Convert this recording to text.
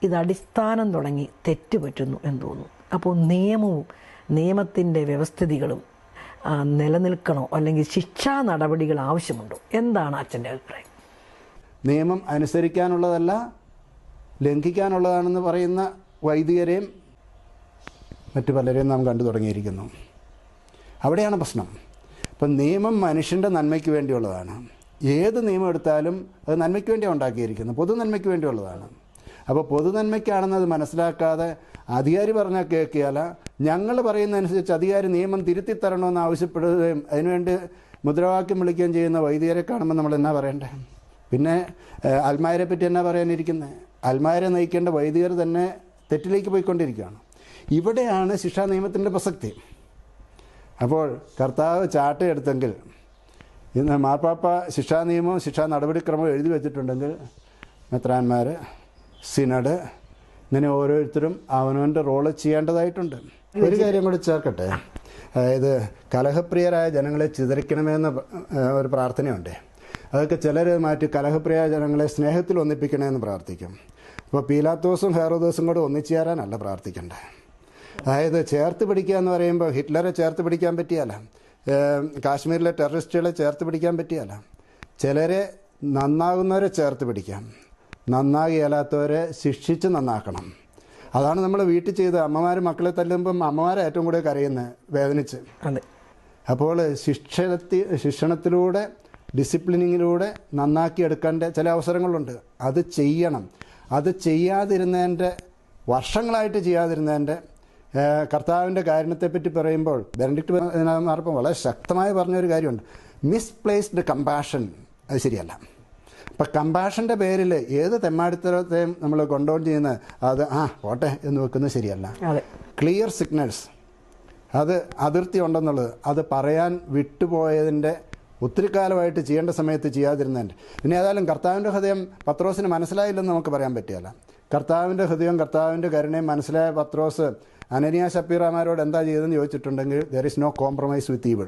ഇത് അടിസ്ഥാനം തുടങ്ങി തെറ്റുപറ്റുന്നു എന്ന് തോന്നുന്നു. അപ്പോൾ നിയമവും നിയമത്തിൻ്റെ വ്യവസ്ഥിതികളും നിലനിൽക്കണോ, അല്ലെങ്കിൽ ശിക്ഷാ നടപടികൾ ആവശ്യമുണ്ടോ? എന്താണ് അച്ഛൻ്റെ അഭിപ്രായം? നിയമം അനുസരിക്കാനുള്ളതല്ല, ലംഘിക്കാനുള്ളതാണെന്ന് പറയുന്ന വൈദികരെയും മറ്റു പലരെയും നാം കണ്ടു തുടങ്ങിയിരിക്കുന്നു. അവിടെയാണ് പ്രശ്നം. ഇപ്പം നിയമം മനുഷ്യൻ്റെ നന്മയ്ക്ക് വേണ്ടിയുള്ളതാണ്. ഏത് നിയമം എടുത്താലും അത് നന്മയ്ക്ക് വേണ്ടിയാണ് ഉണ്ടാക്കിയിരിക്കുന്നത്, പൊതു നന്മയ്ക്ക് വേണ്ടിയുള്ളതാണ്. അപ്പോൾ പൊതു നന്മയ്ക്കാണെന്ന് അത് മനസ്സിലാക്കാതെ അധികാരി പറഞ്ഞാൽ കേൾക്കുകയല്ല, ഞങ്ങൾ പറയുന്നതനുസരിച്ച് അധികാരി നിയമം തിരുത്തി തരണമെന്ന് ആവശ്യപ്പെടുകയും അതിനുവേണ്ടി മുദ്രാവാക്യം വിളിക്കുകയും ചെയ്യുന്ന വൈദികരെ കാണുമ്പോൾ നമ്മൾ എന്നാ പറയണ്ടേ? പിന്നെ അൽമായരെ പറ്റി എന്നാ പറയാനിരിക്കുന്നത്? അൽമായരെ നയിക്കേണ്ട വൈദികർ തന്നെ തെറ്റിലേക്ക് പോയിക്കൊണ്ടിരിക്കുകയാണ്. ഇവിടെയാണ് ശിക്ഷാ നിയമത്തിൻ്റെ പ്രസക്തി. അപ്പോൾ കർത്താവ് ചാട്ടയെടുത്തെങ്കിൽ ഇന്ന് മാർപ്പാപ്പ ശിക്ഷാ നിയമവും ശിക്ഷാ നടപടിക്രമവും എഴുതി വെച്ചിട്ടുണ്ടെങ്കിൽ മെത്രാന്മാർ, സിനഡ്, ഇങ്ങനെ ഓരോരുത്തരും അവനവൻ്റെ റോള് ചെയ്യേണ്ടതായിട്ടുണ്ട്. ഒരു കാര്യം കൂടി ചേർക്കട്ടെ, അതായത് കലഹപ്രിയരായ ജനങ്ങളെ ചിതറിക്കണമെന്ന ഒരു പ്രാർത്ഥനയുണ്ട്. അതൊക്കെ ചിലർ മാറ്റി കലഹപ്രിയ ജനങ്ങളെ സ്നേഹത്തിൽ ഒന്നിപ്പിക്കണമെന്ന് പ്രാർത്ഥിക്കും. അപ്പോൾ പീലാത്തോസും ഹെറോദോസും കൂടെ ഒന്നിച്ചു ചേരാനല്ല പ്രാർത്ഥിക്കണ്ടേ. അതായത് ചേർത്ത് പിടിക്കുക എന്ന് പറയുമ്പോൾ ഹിറ്റ്ലറെ ചേർത്ത് പിടിക്കാൻ പറ്റിയല്ല, കാശ്മീരിലെ ടെററിസ്റ്റുകളെ ചേർത്ത് പിടിക്കാൻ പറ്റിയല്ല. ചിലരെ നന്നാകുന്നവരെ ചേർത്ത് പിടിക്കാം, നന്നാകിയല്ലാത്തവരെ ശിക്ഷിച്ച് നന്നാക്കണം. അതാണ് നമ്മൾ വീട്ടിൽ ചെയ്ത് അമ്മമാർ മക്കളെ തല്ലുമ്പം അമ്മമാരെ ഏറ്റവും കൂടുതൽ കരയുന്നത്, വേദനിച്ച്. അപ്പോൾ ശിക്ഷണത്തിലൂടെ ഡിസിപ്ലിനിങ്ങിലൂടെ നന്നാക്കിയെടുക്കേണ്ട ചില അവസരങ്ങളുണ്ട്. അത് ചെയ്യണം. അത് ചെയ്യാതിരുന്നതിൻ്റെ, വർഷങ്ങളായിട്ട് ചെയ്യാതിരുന്നതിൻ്റെ, കർത്താവിൻ്റെ കാരുണ്യത്തെപ്പറ്റി പറയുമ്പോൾ ബെനഡിക്ട് മാർപ്പാപ്പ വളരെ ശക്തമായി പറഞ്ഞൊരു കാര്യമുണ്ട്, മിസ്പ്ലേസ്ഡ് കമ്പാഷൻ. അത് ശരിയല്ല. അപ്പം കമ്പാഷൻ്റെ പേരിൽ ഏത് തെമ്മാടിത്തരത്തെയും നമ്മൾ കൊണ്ടുപോകും ചെയ്യുന്നത്, അത് പോട്ടെ എന്ന് വെക്കുന്നത് ശരിയല്ല. ക്ലിയർ സിഗ്നൽസ്, അത് അതിർത്തി ഉണ്ടെന്നുള്ളത്, അത് പറയാൻ വിട്ടുപോയതിൻ്റെ ഒത്തിരി കാലമായിട്ട് ചെയ്യേണ്ട സമയത്ത് ചെയ്യാതിരുന്നതിൻ്റെ. പിന്നെ ഏതായാലും കർത്താവിൻ്റെ ഹൃദയം പത്രോസിന് മനസ്സിലായില്ലെന്ന് നമുക്ക് പറയാൻ പറ്റിയല്ല. കർത്താവിൻ്റെ ഹൃദയം, കർത്താവിൻ്റെ കരുണയും മനസ്സിലായ പത്രോസ് അനനിയ ശപ്പീറാമാരോട് എന്താ ചെയ്തതെന്ന് ചോദിച്ചിട്ടുണ്ടെങ്കിൽ there is no compromise with evil.